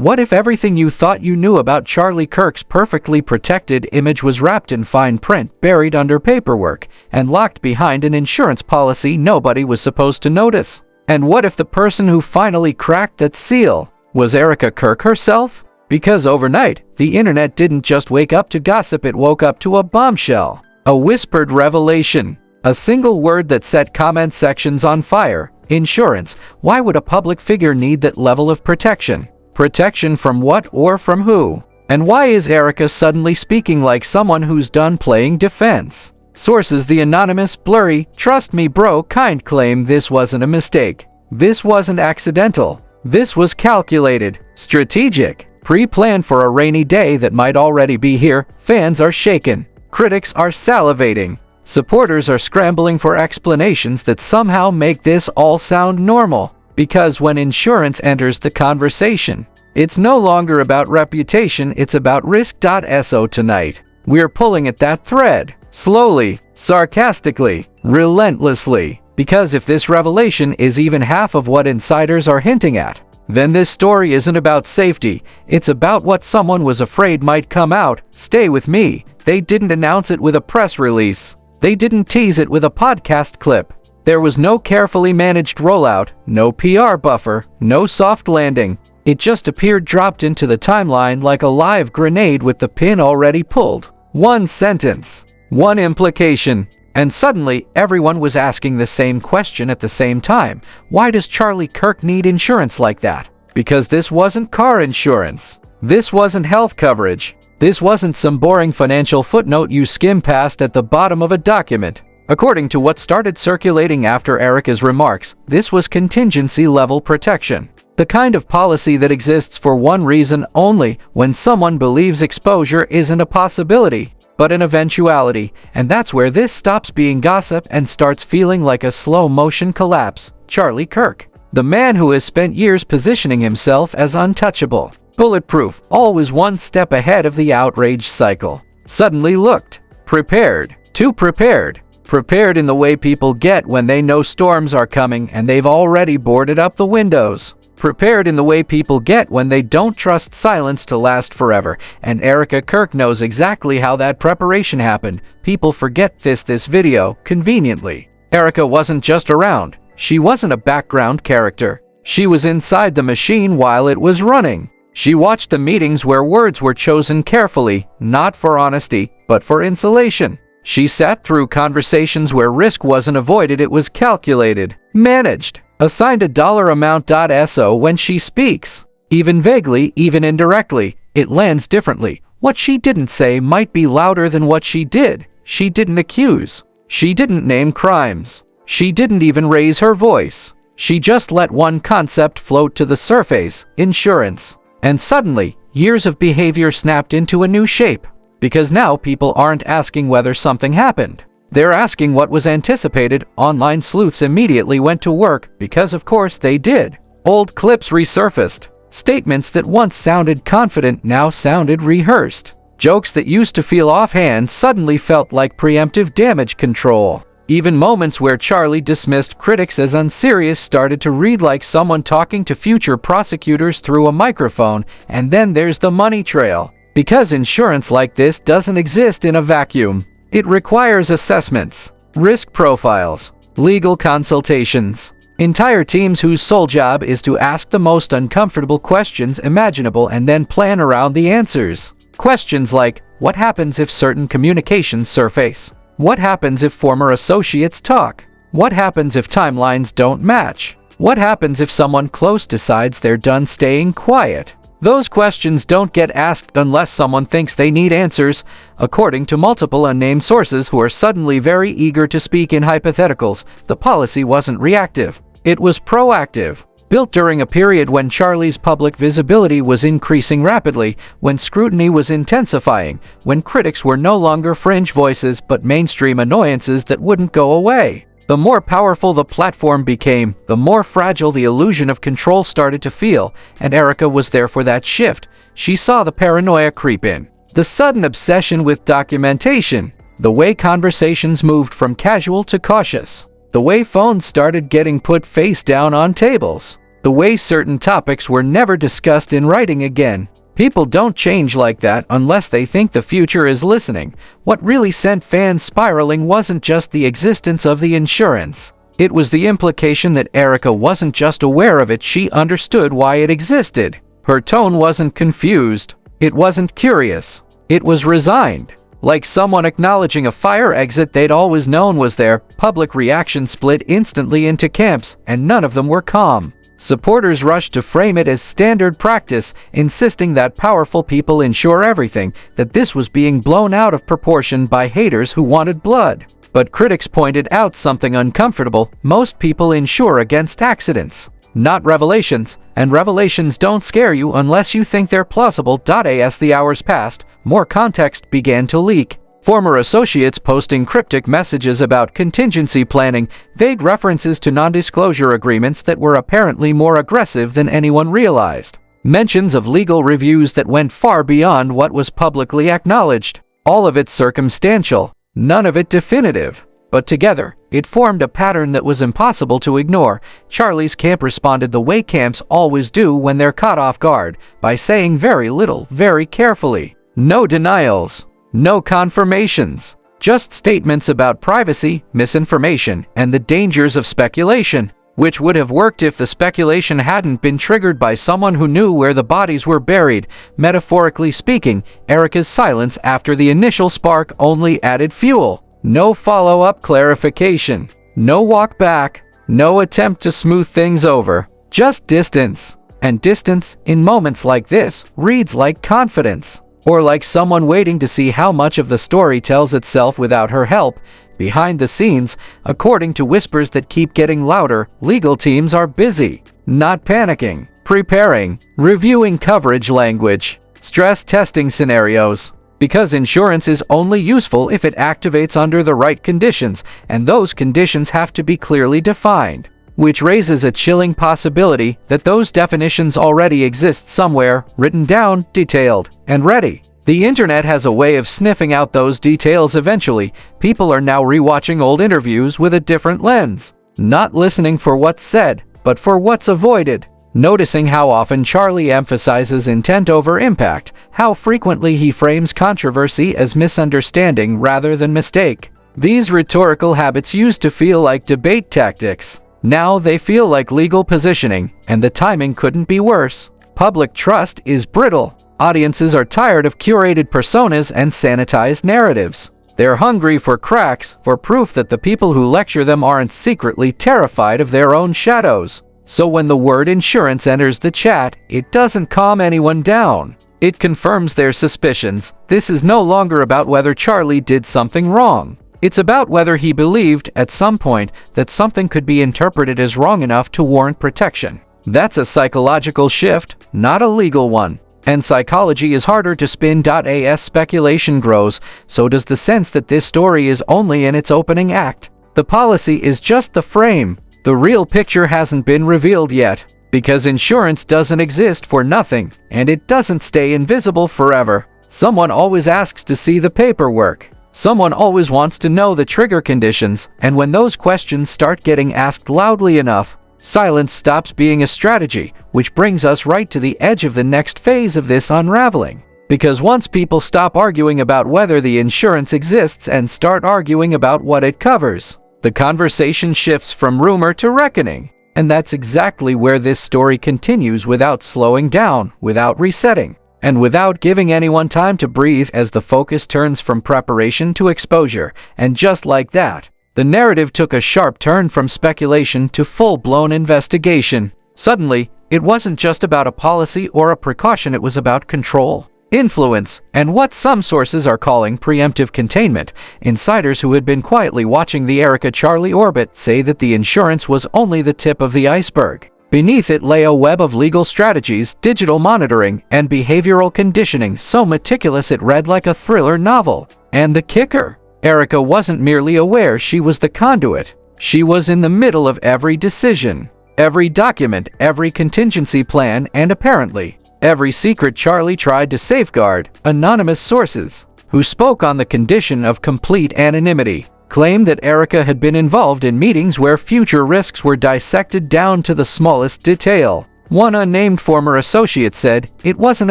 What if everything you thought you knew about Charlie Kirk's perfectly protected image was wrapped in fine print, buried under paperwork, and locked behind an insurance policy nobody was supposed to notice? And what if the person who finally cracked that seal was Erika Kirk herself? Because overnight, the internet didn't just wake up to gossip, it woke up to a bombshell. A whispered revelation. A single word that set comment sections on fire. Insurance. Why would a public figure need that level of protection? Protection from what or from who? And why is Erika suddenly speaking like someone who's done playing defense? Sources: the anonymous, blurry, trust me bro kind claim this wasn't a mistake. This wasn't accidental. This was calculated, strategic, pre-planned for a rainy day that might already be here. Fans are shaken. Critics are salivating. Supporters are scrambling for explanations that somehow make this all sound normal. Because when insurance enters the conversation, it's no longer about reputation, it's about risk. So tonight, we're pulling at that thread. Slowly, sarcastically, relentlessly. Because if this revelation is even half of what insiders are hinting at, then this story isn't about safety, it's about what someone was afraid might come out. Stay with me. They didn't announce it with a press release. They didn't tease it with a podcast clip. There was no carefully managed rollout, no PR buffer, no soft landing. It just appeared, dropped into the timeline like a live grenade with the pin already pulled. One sentence, one implication, and suddenly everyone was asking the same question at the same time. Why does Charlie Kirk need insurance like that? Because this wasn't car insurance. This wasn't health coverage. This wasn't some boring financial footnote you skim past at the bottom of a document. According to what started circulating after Erika's remarks, this was contingency-level protection. The kind of policy that exists for one reason only: when someone believes exposure isn't a possibility, but an eventuality. And that's where this stops being gossip and starts feeling like a slow-motion collapse. Charlie Kirk, the man who has spent years positioning himself as untouchable, bulletproof, always one step ahead of the outrage cycle, suddenly looked prepared. Too prepared. Prepared in the way people get when they know storms are coming and they've already boarded up the windows. Prepared in the way people get when they don't trust silence to last forever. And Erika Kirk knows exactly how that preparation happened. People forget this video, conveniently. Erika wasn't just around. She wasn't a background character. She was inside the machine while it was running. She watched the meetings where words were chosen carefully, not for honesty, but for insulation. She sat through conversations where risk wasn't avoided, it was calculated, managed, assigned a dollar amount. So when she speaks, even vaguely, even indirectly, it lands differently. What she didn't say might be louder than what she did. She didn't accuse. She didn't name crimes. She didn't even raise her voice. She just let one concept float to the surface: insurance. And suddenly, years of behavior snapped into a new shape. Because now people aren't asking whether something happened. They're asking what was anticipated. Online sleuths immediately went to work, because of course they did. Old clips resurfaced. Statements that once sounded confident now sounded rehearsed. Jokes that used to feel offhand suddenly felt like preemptive damage control. Even moments where Charlie dismissed critics as unserious started to read like someone talking to future prosecutors through a microphone. And then there's the money trail. Because insurance like this doesn't exist in a vacuum. It requires assessments, risk profiles, legal consultations, entire teams whose sole job is to ask the most uncomfortable questions imaginable and then plan around the answers. Questions like, what happens if certain communications surface? What happens if former associates talk? What happens if timelines don't match? What happens if someone close decides they're done staying quiet? Those questions don't get asked unless someone thinks they need answers, according to multiple unnamed sources who are suddenly very eager to speak in hypotheticals. The policy wasn't reactive. It was proactive. Built during a period when Charlie's public visibility was increasing rapidly, when scrutiny was intensifying, when critics were no longer fringe voices but mainstream annoyances that wouldn't go away. The more powerful the platform became, the more fragile the illusion of control started to feel, and Erika was there for that shift. She saw the paranoia creep in, the sudden obsession with documentation, the way conversations moved from casual to cautious, the way phones started getting put face down on tables. The way certain topics were never discussed in writing again. People don't change like that unless they think the future is listening. What really sent fans spiraling wasn't just the existence of the insurance. It was the implication that Erika wasn't just aware of it, she understood why it existed. Her tone wasn't confused. It wasn't curious. It was resigned. Like someone acknowledging a fire exit they'd always known was there. Public reaction split instantly into camps, and none of them were calm. Supporters rushed to frame it as standard practice, insisting that powerful people insure everything, that this was being blown out of proportion by haters who wanted blood. But critics pointed out something uncomfortable: most people insure against accidents, not revelations, and revelations don't scare you unless you think they're plausible. As the hours passed, more context began to leak. Former associates posting cryptic messages about contingency planning, vague references to non-disclosure agreements that were apparently more aggressive than anyone realized, mentions of legal reviews that went far beyond what was publicly acknowledged. All of it circumstantial, none of it definitive. But together, it formed a pattern that was impossible to ignore. Charlie's camp responded the way camps always do when they're caught off guard, by saying very little, very carefully. No denials. No confirmations. Just statements about privacy, misinformation, and the dangers of speculation, which would have worked if the speculation hadn't been triggered by someone who knew where the bodies were buried. Metaphorically speaking, Erika's silence after the initial spark only added fuel. No follow-up clarification. No walk back. No attempt to smooth things over. Just distance. And distance, in moments like this, reads like confidence. Or like someone waiting to see how much of the story tells itself without her help. Behind the scenes, according to whispers that keep getting louder, legal teams are busy, not panicking, preparing, reviewing coverage language, stress testing scenarios. Because insurance is only useful if it activates under the right conditions, and those conditions have to be clearly defined. Which raises a chilling possibility that those definitions already exist somewhere, written down, detailed, and ready. The internet has a way of sniffing out those details eventually. People are now rewatching old interviews with a different lens. Not listening for what's said, but for what's avoided. Noticing how often Charlie emphasizes intent over impact, how frequently he frames controversy as misunderstanding rather than mistake. These rhetorical habits used to feel like debate tactics. Now they feel like legal positioning, and the timing couldn't be worse. Public trust is brittle. Audiences are tired of curated personas and sanitized narratives. They're hungry for cracks, for proof that the people who lecture them aren't secretly terrified of their own shadows. So when the word insurance enters the chat, it doesn't calm anyone down. It confirms their suspicions. This is no longer about whether Charlie did something wrong. It's about whether he believed, at some point, that something could be interpreted as wrong enough to warrant protection. That's a psychological shift, not a legal one. And psychology is harder to spin. As speculation grows, so does the sense that this story is only in its opening act. The policy is just the frame. The real picture hasn't been revealed yet. Because insurance doesn't exist for nothing, and it doesn't stay invisible forever. Someone always asks to see the paperwork. Someone always wants to know the trigger conditions, and when those questions start getting asked loudly enough, silence stops being a strategy, which brings us right to the edge of the next phase of this unraveling. Because once people stop arguing about whether the insurance exists and start arguing about what it covers, the conversation shifts from rumor to reckoning. And that's exactly where this story continues, without slowing down, without resetting, and without giving anyone time to breathe, as the focus turns from preparation to exposure. And just like that, the narrative took a sharp turn from speculation to full-blown investigation. Suddenly, it wasn't just about a policy or a precaution, it was about control, influence, and what some sources are calling preemptive containment. Insiders who had been quietly watching the Erika-Charlie orbit say that the insurance was only the tip of the iceberg. Beneath it lay a web of legal strategies, digital monitoring, and behavioral conditioning so meticulous it read like a thriller novel. And the kicker? Erika wasn't merely aware, she was the conduit. She was in the middle of every decision, every document, every contingency plan, and apparently, every secret Charlie tried to safeguard. Anonymous sources, who spoke on the condition of complete anonymity, claimed that Erika had been involved in meetings where future risks were dissected down to the smallest detail. One unnamed former associate said, "It wasn't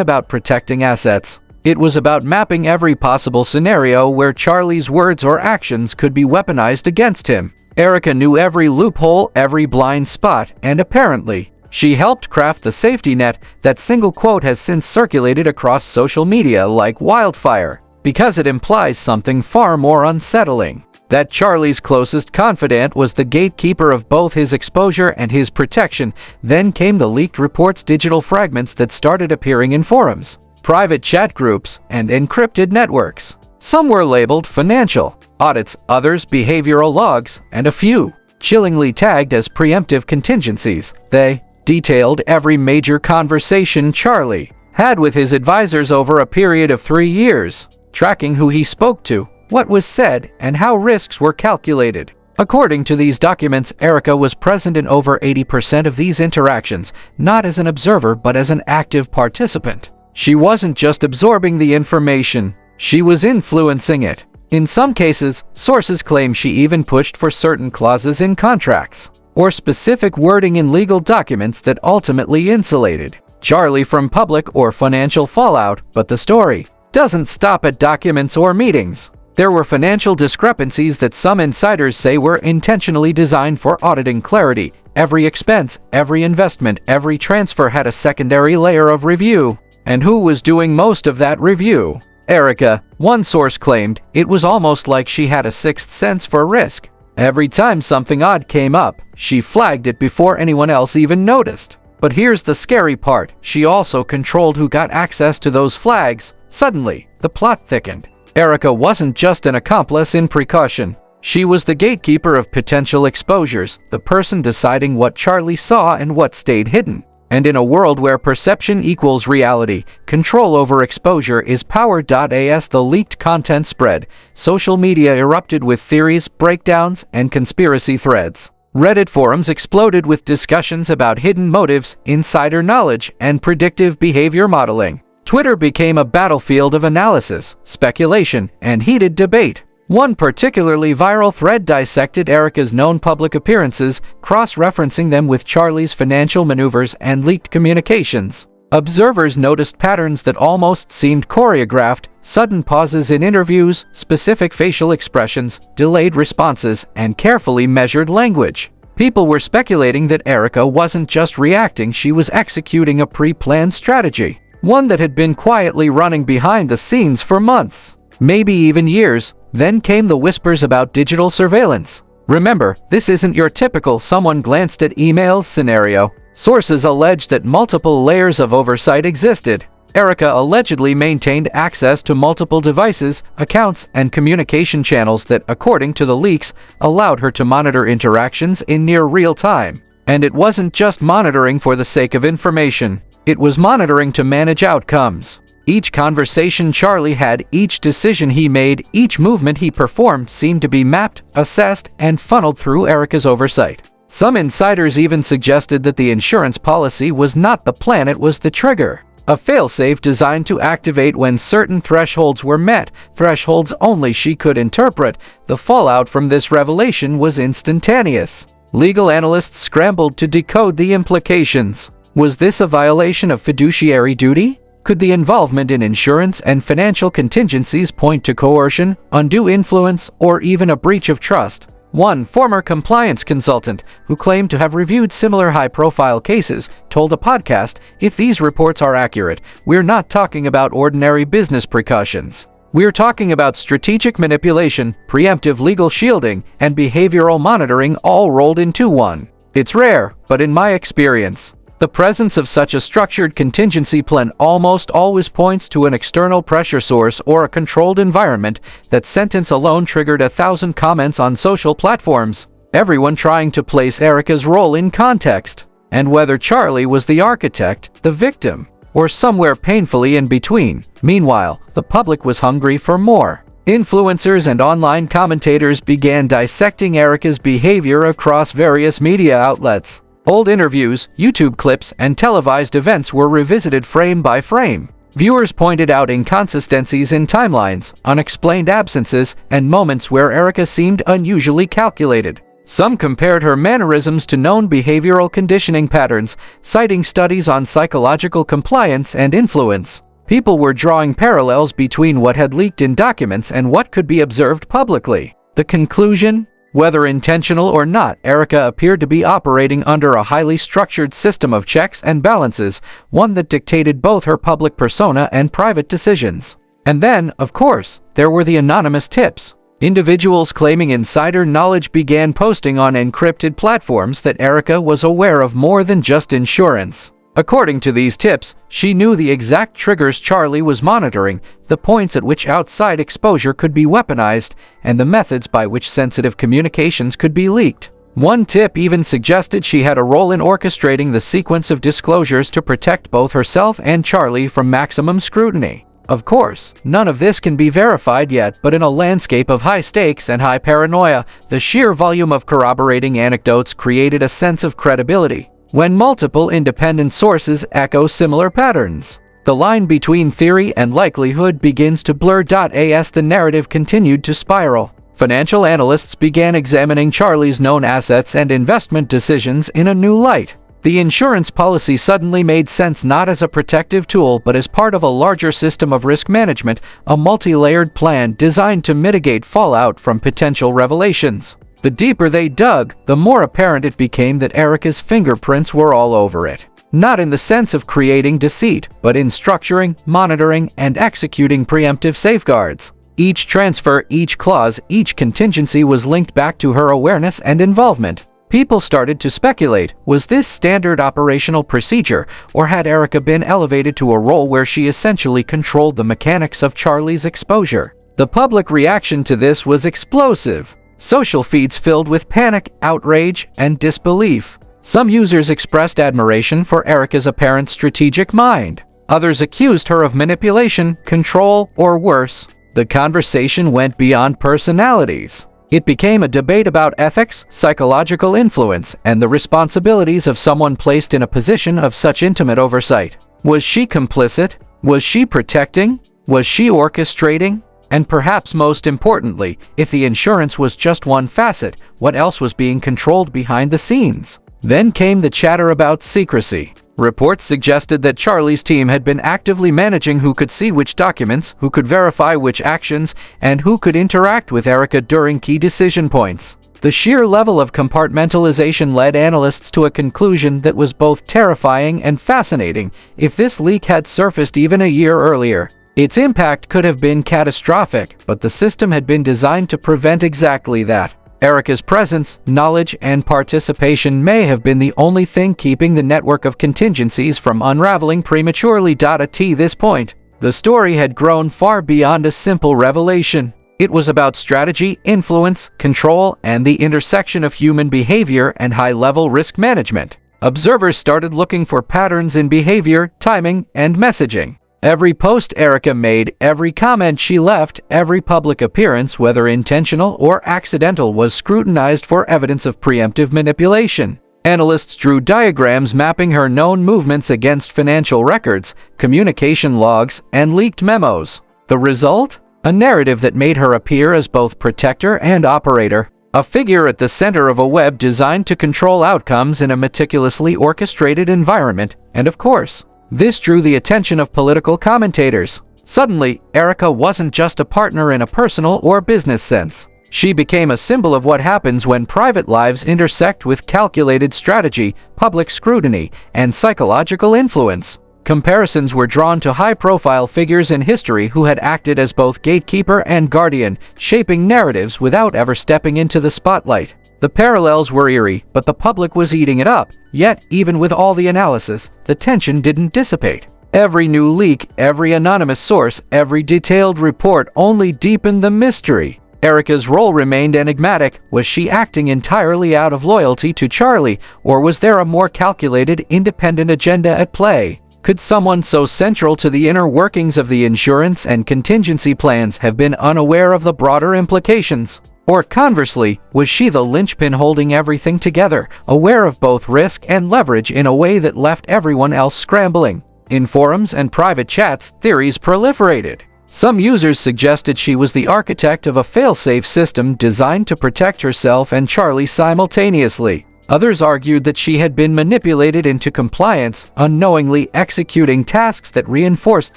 about protecting assets. It was about mapping every possible scenario where Charlie's words or actions could be weaponized against him." Erika knew every loophole, every blind spot, and apparently, she helped craft the safety net. That single quote has since circulated across social media like wildfire, because it implies something far more unsettling. That Charlie's closest confidant was the gatekeeper of both his exposure and his protection. Then came the leaked reports, digital fragments that started appearing in forums, private chat groups, and encrypted networks. Some were labeled financial audits, others behavioral logs, and a few, chillingly tagged as preemptive contingencies. They detailed every major conversation Charlie had with his advisors over a period of 3 years, tracking who he spoke to, what was said, and how risks were calculated. According to these documents, Erika was present in over 80% of these interactions, not as an observer but as an active participant. She wasn't just absorbing the information, she was influencing it. In some cases, sources claim she even pushed for certain clauses in contracts, or specific wording in legal documents that ultimately insulated Charlie from public or financial fallout. But the story doesn't stop at documents or meetings. There were financial discrepancies that some insiders say were intentionally designed for auditing clarity. Every expense, every investment, every transfer had a secondary layer of review. And who was doing most of that review? Erika. One source claimed it was almost like she had a sixth sense for risk. Every time something odd came up, she flagged it before anyone else even noticed. But here's the scary part, she also controlled who got access to those flags. Suddenly, the plot thickened. Erika wasn't just an accomplice in precaution. She was the gatekeeper of potential exposures, the person deciding what Charlie saw and what stayed hidden. And in a world where perception equals reality, control over exposure is power. As the leaked content spread, social media erupted with theories, breakdowns, and conspiracy threads. Reddit forums exploded with discussions about hidden motives, insider knowledge, and predictive behavior modeling. Twitter became a battlefield of analysis, speculation, and heated debate. One particularly viral thread dissected Erika's known public appearances, cross-referencing them with Charlie's financial maneuvers and leaked communications. Observers noticed patterns that almost seemed choreographed: sudden pauses in interviews, specific facial expressions, delayed responses, and carefully measured language. People were speculating that Erika wasn't just reacting, she was executing a pre-planned strategy, one that had been quietly running behind the scenes for months, maybe even years. Then came the whispers about digital surveillance. Remember, this isn't your typical someone glanced at emails scenario. Sources alleged that multiple layers of oversight existed. Erika allegedly maintained access to multiple devices, accounts, and communication channels that, according to the leaks, allowed her to monitor interactions in near real time. And it wasn't just monitoring for the sake of information. It was monitoring to manage outcomes. Each conversation Charlie had, each decision he made, each movement he performed seemed to be mapped, assessed, and funneled through Erika's oversight. Some insiders even suggested that the insurance policy was not the plan, it was the trigger. A failsafe designed to activate when certain thresholds were met, thresholds only she could interpret. The fallout from this revelation was instantaneous. Legal analysts scrambled to decode the implications. Was this a violation of fiduciary duty? Could the involvement in insurance and financial contingencies point to coercion, undue influence, or even a breach of trust? One former compliance consultant, who claimed to have reviewed similar high-profile cases, told a podcast, "If these reports are accurate, we're not talking about ordinary business precautions. We're talking about strategic manipulation, preemptive legal shielding, and behavioral monitoring all rolled into one. It's rare, but in my experience, the presence of such a structured contingency plan almost always points to an external pressure source or a controlled environment." That sentence alone triggered 1,000 comments on social platforms, everyone trying to place Erika's role in context, and whether Charlie was the architect, the victim, or somewhere painfully in between. Meanwhile, the public was hungry for more. Influencers and online commentators began dissecting Erika's behavior across various media outlets. Old interviews, YouTube clips, and televised events were revisited frame by frame. Viewers pointed out inconsistencies in timelines, unexplained absences, and moments where Erika seemed unusually calculated. Some compared her mannerisms to known behavioral conditioning patterns, citing studies on psychological compliance and influence. People were drawing parallels between what had leaked in documents and what could be observed publicly. The conclusion? Whether intentional or not, Erika appeared to be operating under a highly structured system of checks and balances, one that dictated both her public persona and private decisions. And then, of course, there were the anonymous tips. Individuals claiming insider knowledge began posting on encrypted platforms that Erika was aware of more than just insurance. According to these tips, she knew the exact triggers Charlie was monitoring, the points at which outside exposure could be weaponized, and the methods by which sensitive communications could be leaked. One tip even suggested she had a role in orchestrating the sequence of disclosures to protect both herself and Charlie from maximum scrutiny. Of course, none of this can be verified yet, but in a landscape of high stakes and high paranoia, the sheer volume of corroborating anecdotes created a sense of credibility. When multiple independent sources echo similar patterns, the line between theory and likelihood begins to blur. As the narrative continued to spiral, financial analysts began examining Charlie's known assets and investment decisions in a new light. The insurance policy suddenly made sense not as a protective tool but as part of a larger system of risk management, a multi-layered plan designed to mitigate fallout from potential revelations. The deeper they dug, the more apparent it became that Erika's fingerprints were all over it. Not in the sense of creating deceit, but in structuring, monitoring, and executing preemptive safeguards. Each transfer, each clause, each contingency was linked back to her awareness and involvement. People started to speculate, was this standard operational procedure, or had Erika been elevated to a role where she essentially controlled the mechanics of Charlie's exposure? The public reaction to this was explosive. Social feeds filled with panic, outrage, and disbelief. Some users expressed admiration for Erika's apparent strategic mind. Others accused her of manipulation, control, or worse. The conversation went beyond personalities. It became a debate about ethics, psychological influence, and the responsibilities of someone placed in a position of such intimate oversight. Was she complicit? Was she protecting? Was she orchestrating? And perhaps most importantly, if the insurance was just one facet, what else was being controlled behind the scenes? Then came the chatter about secrecy. Reports suggested that Charlie's team had been actively managing who could see which documents, who could verify which actions, and who could interact with Erika during key decision points. The sheer level of compartmentalization led analysts to a conclusion that was both terrifying and fascinating. If this leak had surfaced even a year earlier, its impact could have been catastrophic, but the system had been designed to prevent exactly that. Erika's presence, knowledge, and participation may have been the only thing keeping the network of contingencies from unraveling prematurely. At this point, the story had grown far beyond a simple revelation. It was about strategy, influence, control, and the intersection of human behavior and high-level risk management. Observers started looking for patterns in behavior, timing, and messaging. Every post Erika made, every comment she left, every public appearance, whether intentional or accidental, was scrutinized for evidence of preemptive manipulation. Analysts drew diagrams mapping her known movements against financial records, communication logs, and leaked memos. The result? A narrative that made her appear as both protector and operator, a figure at the center of a web designed to control outcomes in a meticulously orchestrated environment, and of course, this drew the attention of political commentators. Suddenly, Erika wasn't just a partner in a personal or business sense. She became a symbol of what happens when private lives intersect with calculated strategy, public scrutiny, and psychological influence. Comparisons were drawn to high-profile figures in history who had acted as both gatekeeper and guardian, shaping narratives without ever stepping into the spotlight. The parallels were eerie, but the public was eating it up. Yet, even with all the analysis, the tension didn't dissipate. Every new leak, every anonymous source, every detailed report only deepened the mystery. Erika's role remained enigmatic. Was she acting entirely out of loyalty to Charlie, or was there a more calculated, independent agenda at play? Could someone so central to the inner workings of the insurance and contingency plans have been unaware of the broader implications? Or conversely, was she the linchpin holding everything together, aware of both risk and leverage in a way that left everyone else scrambling? In forums and private chats, theories proliferated. Some users suggested she was the architect of a fail-safe system designed to protect herself and Charlie simultaneously. Others argued that she had been manipulated into compliance, unknowingly executing tasks that reinforced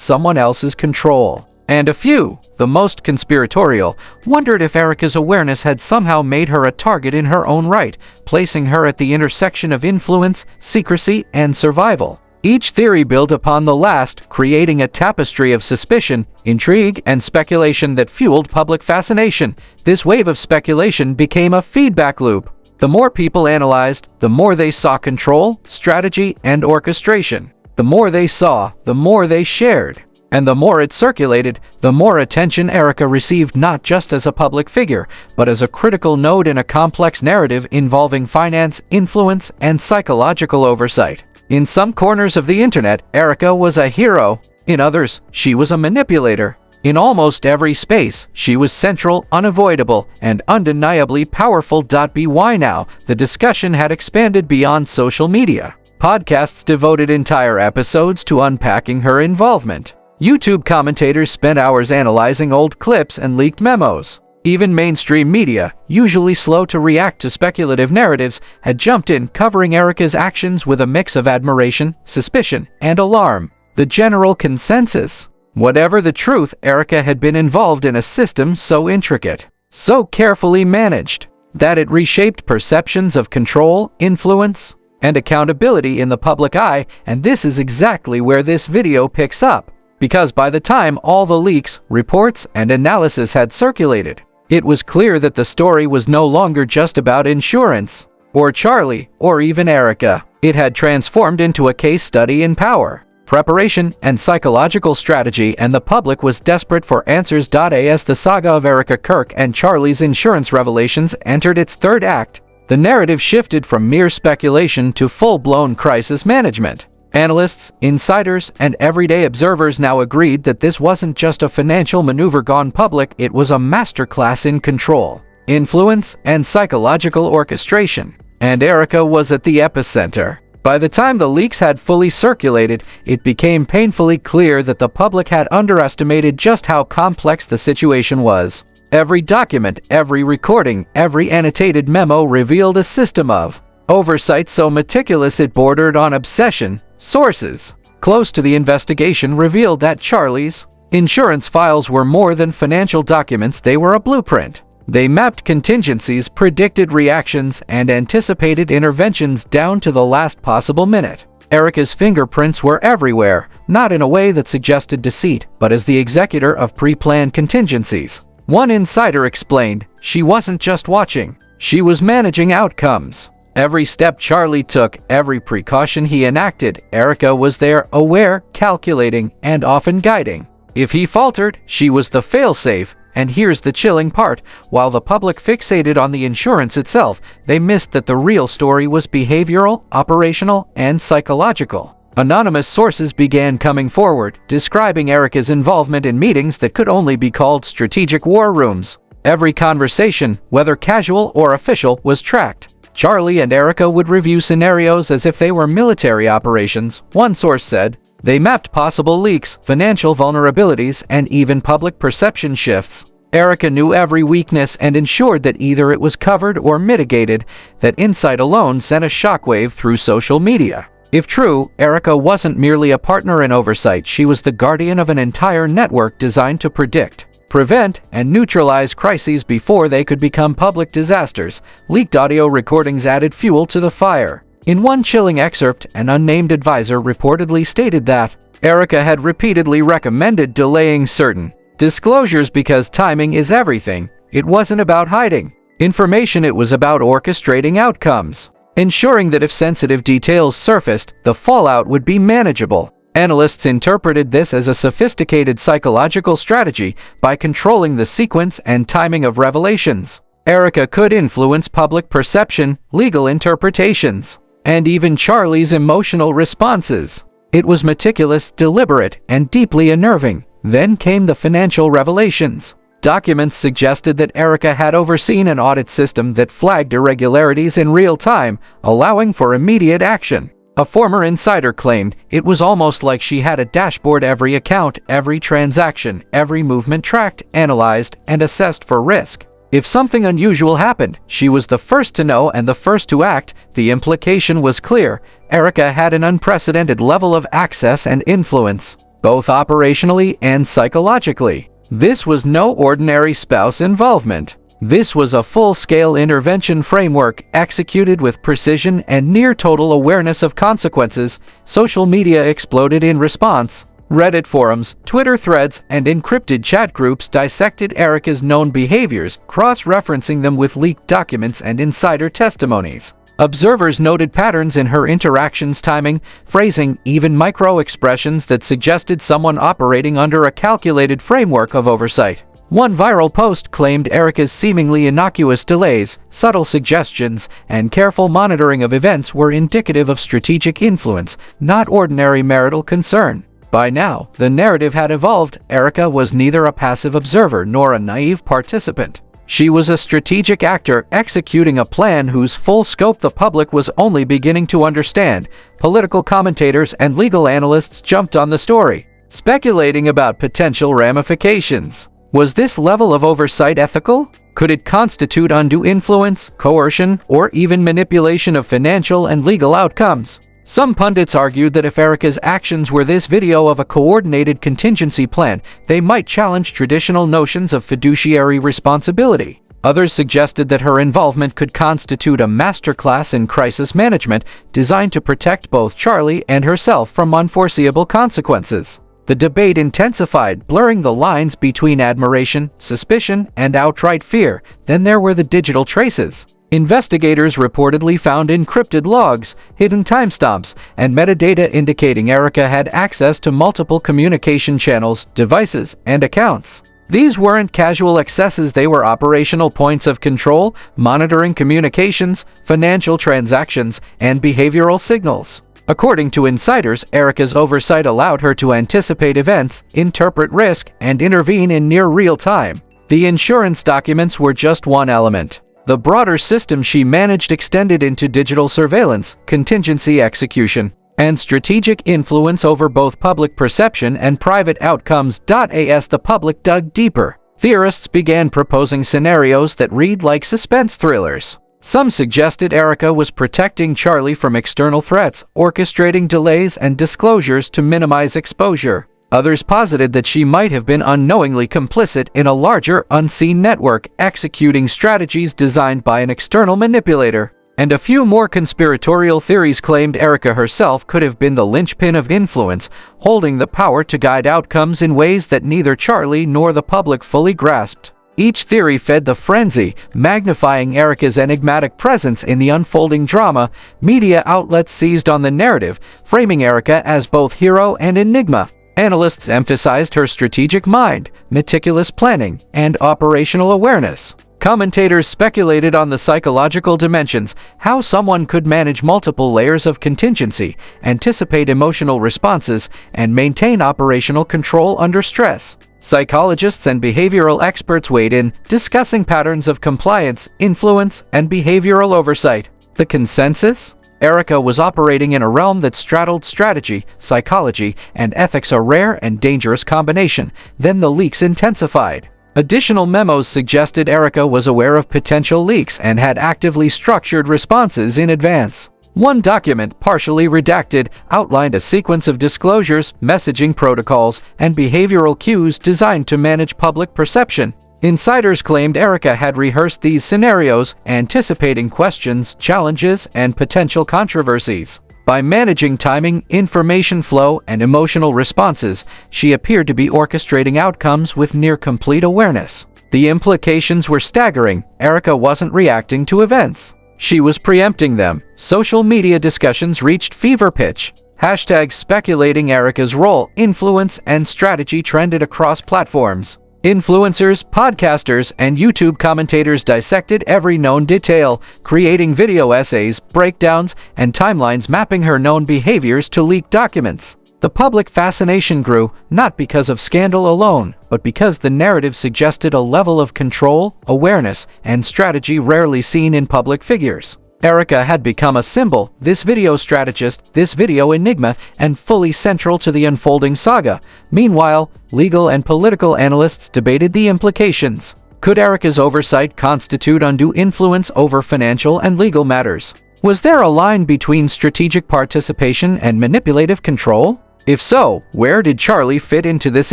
someone else's control. And a few, the most conspiratorial, wondered if Erika's awareness had somehow made her a target in her own right, placing her at the intersection of influence, secrecy, and survival. Each theory built upon the last, creating a tapestry of suspicion, intrigue, and speculation that fueled public fascination. This wave of speculation became a feedback loop. The more people analyzed, the more they saw control, strategy, and orchestration. The more they saw, the more they shared. And the more it circulated, the more attention Erika received, not just as a public figure, but as a critical node in a complex narrative involving finance, influence, and psychological oversight. In some corners of the internet, Erika was a hero. In others, she was a manipulator. In almost every space, she was central, unavoidable, and undeniably powerful. By now, the discussion had expanded beyond social media. Podcasts devoted entire episodes to unpacking her involvement. YouTube commentators spent hours analyzing old clips and leaked memos. Even mainstream media, usually slow to react to speculative narratives, had jumped in, covering Erika's actions with a mix of admiration, suspicion, and alarm. The general consensus: whatever the truth, Erika had been involved in a system so intricate, so carefully managed, that it reshaped perceptions of control, influence, and accountability in the public eye. And this is exactly where this video picks up, because by the time all the leaks, reports, and analysis had circulated, it was clear that the story was no longer just about insurance, or Charlie, or even Erika. It had transformed into a case study in power, preparation, and psychological strategy, and the public was desperate for answers. As the saga of Erika Kirk and Charlie's insurance revelations entered its third act, the narrative shifted from mere speculation to full-blown crisis management. Analysts, insiders, and everyday observers now agreed that this wasn't just a financial maneuver gone public, it was a masterclass in control, influence, and psychological orchestration. And Erika was at the epicenter. By the time the leaks had fully circulated, it became painfully clear that the public had underestimated just how complex the situation was. Every document, every recording, every annotated memo revealed a system of oversight so meticulous it bordered on obsession. Sources close to the investigation revealed that Charlie's insurance files were more than financial documents, they were a blueprint. They mapped contingencies, predicted reactions, and anticipated interventions down to the last possible minute. Erika's fingerprints were everywhere, not in a way that suggested deceit, but as the executor of pre-planned contingencies. One insider explained, she wasn't just watching, she was managing outcomes. Every step Charlie took, every precaution he enacted, Erika was there, aware, calculating, and often guiding. If he faltered, she was the failsafe. And here's the chilling part: while the public fixated on the insurance itself, they missed that the real story was behavioral, operational, and psychological. Anonymous sources began coming forward, describing Erika's involvement in meetings that could only be called strategic war rooms. Every conversation, whether casual or official, was tracked. Charlie and Erika would review scenarios as if they were military operations. One source said, they mapped possible leaks, financial vulnerabilities, and even public perception shifts. Erika knew every weakness and ensured that either it was covered or mitigated. That insight alone sent a shockwave through social media. If true, Erika wasn't merely a partner in oversight, she was the guardian of an entire network designed to predict, prevent, and neutralize crises before they could become public disasters. Leaked audio recordings added fuel to the fire. In one chilling excerpt, an unnamed advisor reportedly stated that Erika had repeatedly recommended delaying certain disclosures because timing is everything. It wasn't about hiding information, it was about orchestrating outcomes, ensuring that if sensitive details surfaced, the fallout would be manageable. Analysts interpreted this as a sophisticated psychological strategy. By controlling the sequence and timing of revelations, Erika could influence public perception, legal interpretations, and even Charlie's emotional responses. It was meticulous, deliberate, and deeply unnerving. Then came the financial revelations. Documents suggested that Erika had overseen an audit system that flagged irregularities in real time, allowing for immediate action. A former insider claimed it was almost like she had a dashboard, every account, every transaction, every movement tracked, analyzed, and assessed for risk. If something unusual happened, she was the first to know and the first to act. The implication was clear. Erika had an unprecedented level of access and influence, both operationally and psychologically. This was no ordinary spouse involvement. This was a full-scale intervention framework executed with precision and near-total awareness of consequences. Social media exploded in response. Reddit forums, Twitter threads, and encrypted chat groups dissected Erika's known behaviors, cross-referencing them with leaked documents and insider testimonies. Observers noted patterns in her interactions, timing, phrasing, even micro-expressions that suggested someone operating under a calculated framework of oversight. One viral post claimed Erika's seemingly innocuous delays, subtle suggestions, and careful monitoring of events were indicative of strategic influence, not ordinary marital concern. By now, the narrative had evolved. Erika was neither a passive observer nor a naive participant. She was a strategic actor executing a plan whose full scope the public was only beginning to understand. Political commentators and legal analysts jumped on the story, speculating about potential ramifications. Was this level of oversight ethical? Could it constitute undue influence, coercion, or even manipulation of financial and legal outcomes? Some pundits argued that if Erika's actions were this video of a coordinated contingency plan, they might challenge traditional notions of fiduciary responsibility. Others suggested that her involvement could constitute a masterclass in crisis management designed to protect both Charlie and herself from unforeseeable consequences. The debate intensified, blurring the lines between admiration, suspicion, and outright fear. Then there were the digital traces. Investigators reportedly found encrypted logs, hidden timestamps, and metadata indicating Erika had access to multiple communication channels, devices, and accounts. These weren't casual accesses, they were operational points of control, monitoring communications, financial transactions, and behavioral signals. According to insiders, Erika's oversight allowed her to anticipate events, interpret risk, and intervene in near real time. The insurance documents were just one element. The broader system she managed extended into digital surveillance, contingency execution, and strategic influence over both public perception and private outcomes. As the public dug deeper, theorists began proposing scenarios that read like suspense thrillers. Some suggested Erika was protecting Charlie from external threats, orchestrating delays and disclosures to minimize exposure. Others posited that she might have been unknowingly complicit in a larger, unseen network, executing strategies designed by an external manipulator. And a few more conspiratorial theories claimed Erika herself could have been the linchpin of influence, holding the power to guide outcomes in ways that neither Charlie nor the public fully grasped. Each theory fed the frenzy, magnifying Erika's enigmatic presence in the unfolding drama. Media outlets seized on the narrative, framing Erika as both hero and enigma. Analysts emphasized her strategic mind, meticulous planning, and operational awareness. Commentators speculated on the psychological dimensions, how someone could manage multiple layers of contingency, anticipate emotional responses, and maintain operational control under stress. Psychologists and behavioral experts weighed in, discussing patterns of compliance, influence, and behavioral oversight. The consensus? Erika was operating in a realm that straddled strategy, psychology, and ethics, a rare and dangerous combination. Then the leaks intensified. Additional memos suggested Erika was aware of potential leaks and had actively structured responses in advance. One document, partially redacted, outlined a sequence of disclosures, messaging protocols, and behavioral cues designed to manage public perception. Insiders claimed Erika had rehearsed these scenarios, anticipating questions, challenges, and potential controversies. By managing timing, information flow, and emotional responses, she appeared to be orchestrating outcomes with near-complete awareness. The implications were staggering. Erika wasn't reacting to events. She was preempting them. Social media discussions reached fever pitch. Hashtags speculating Erika's role, influence, and strategy trended across platforms. Influencers, podcasters, and YouTube commentators dissected every known detail, creating video essays, breakdowns, and timelines mapping her known behaviors to leaked documents. The public fascination grew, not because of scandal alone, but because the narrative suggested a level of control, awareness, and strategy rarely seen in public figures. Erika had become a symbol, this video strategist, this video enigma, and fully central to the unfolding saga. Meanwhile, legal and political analysts debated the implications. Could Erika's oversight constitute undue influence over financial and legal matters? Was there a line between strategic participation and manipulative control? If so, where did Charlie fit into this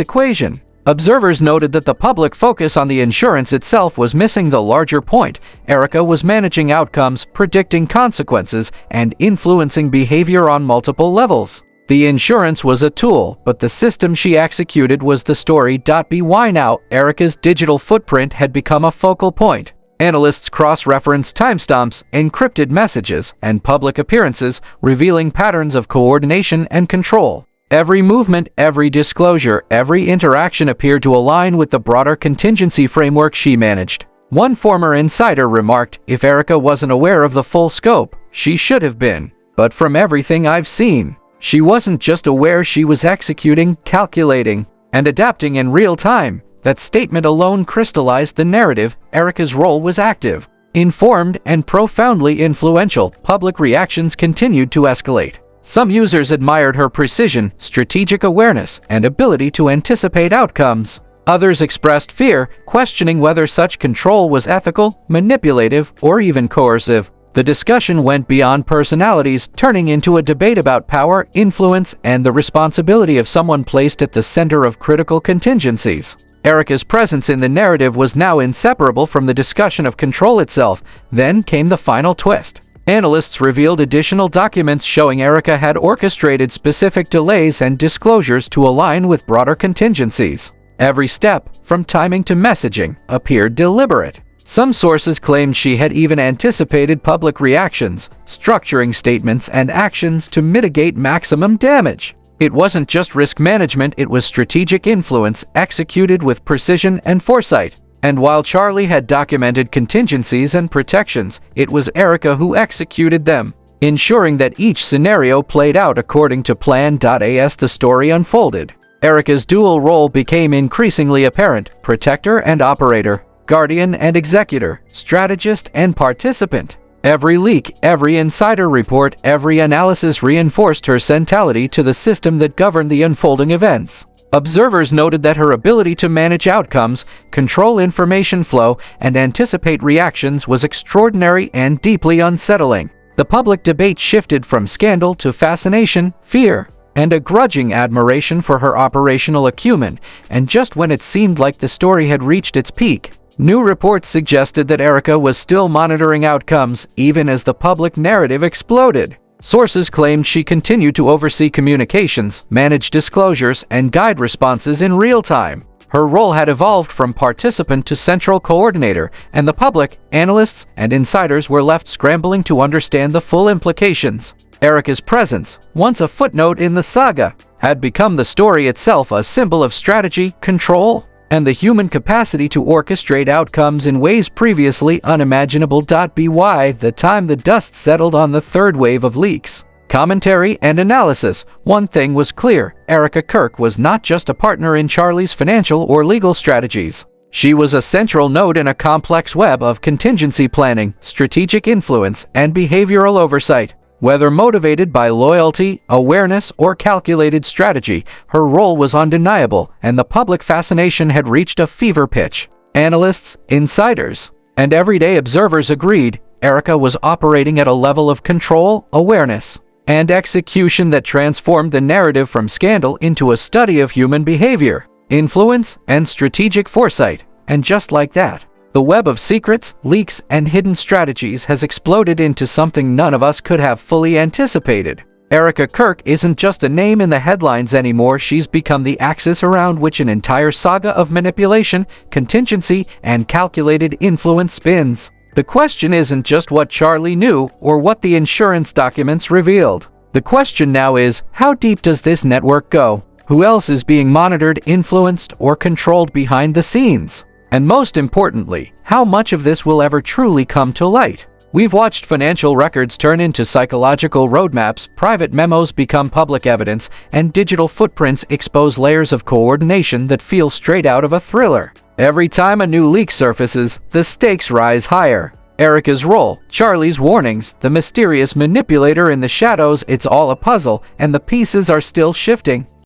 equation? Observers noted that the public focus on the insurance itself was missing the larger point. Erika was managing outcomes, predicting consequences, and influencing behavior on multiple levels. The insurance was a tool, but the system she executed was the story. By now, Erika's digital footprint had become a focal point. Analysts cross-referenced timestamps, encrypted messages, and public appearances, revealing patterns of coordination and control. Every movement, every disclosure, every interaction appeared to align with the broader contingency framework she managed. One former insider remarked, "If Erika wasn't aware of the full scope, she should have been. But from everything I've seen, she wasn't just aware, she was executing, calculating, and adapting in real time." That statement alone crystallized the narrative. Erika's role was active, informed, and profoundly influential. Public reactions continued to escalate. Some users admired her precision, strategic awareness, and ability to anticipate outcomes. Others expressed fear, questioning whether such control was ethical, manipulative, or even coercive. The discussion went beyond personalities, turning into a debate about power, influence, and the responsibility of someone placed at the center of critical contingencies. Erika's presence in the narrative was now inseparable from the discussion of control itself. Then came the final twist. Analysts revealed additional documents showing Erika had orchestrated specific delays and disclosures to align with broader contingencies. Every step, from timing to messaging, appeared deliberate. Some sources claimed she had even anticipated public reactions, structuring statements and actions to mitigate maximum damage. It wasn't just risk management, it was strategic influence executed with precision and foresight. And while Charlie had documented contingencies and protections, it was Erika who executed them, ensuring that each scenario played out according to plan. As the story unfolded, Erika's dual role became increasingly apparent: protector and operator, guardian and executor, strategist and participant. Every leak, every insider report, every analysis reinforced her centrality to the system that governed the unfolding events. Observers noted that her ability to manage outcomes, control information flow, and anticipate reactions was extraordinary and deeply unsettling. The public debate shifted from scandal to fascination, fear, and a grudging admiration for her operational acumen. And just when it seemed like the story had reached its peak, new reports suggested that Erika was still monitoring outcomes, even as the public narrative exploded. Sources claimed she continued to oversee communications, manage disclosures, and guide responses in real time. Her role had evolved from participant to central coordinator, and the public, analysts, and insiders were left scrambling to understand the full implications. Erika's presence, once a footnote in the saga, had become the story itself, a symbol of strategy, control, and the human capacity to orchestrate outcomes in ways previously unimaginable. By the time the dust settled on the third wave of leaks, commentary, and analysis, one thing was clear: Erika Kirk was not just a partner in Charlie's financial or legal strategies. She was a central node in a complex web of contingency planning, strategic influence, and behavioral oversight. Whether motivated by loyalty, awareness, or calculated strategy, her role was undeniable, and the public fascination had reached a fever pitch. Analysts, insiders, and everyday observers agreed Erika was operating at a level of control, awareness, and execution that transformed the narrative from scandal into a study of human behavior, influence, and strategic foresight. And just like that, the web of secrets, leaks, and hidden strategies has exploded into something none of us could have fully anticipated. Erika Kirk isn't just a name in the headlines anymore, she's become the axis around which an entire saga of manipulation, contingency, and calculated influence spins. The question isn't just what Charlie knew or what the insurance documents revealed. The question now is, how deep does this network go? Who else is being monitored, influenced, or controlled behind the scenes? And most importantly, how much of this will ever truly come to light? We've watched financial records turn into psychological roadmaps, private memos become public evidence, and digital footprints expose layers of coordination that feel straight out of a thriller. Every time a new leak surfaces, the stakes rise higher. Erika's role, Charlie's warnings, the mysterious manipulator in the shadows. It's all a puzzle, and the pieces are still shifting.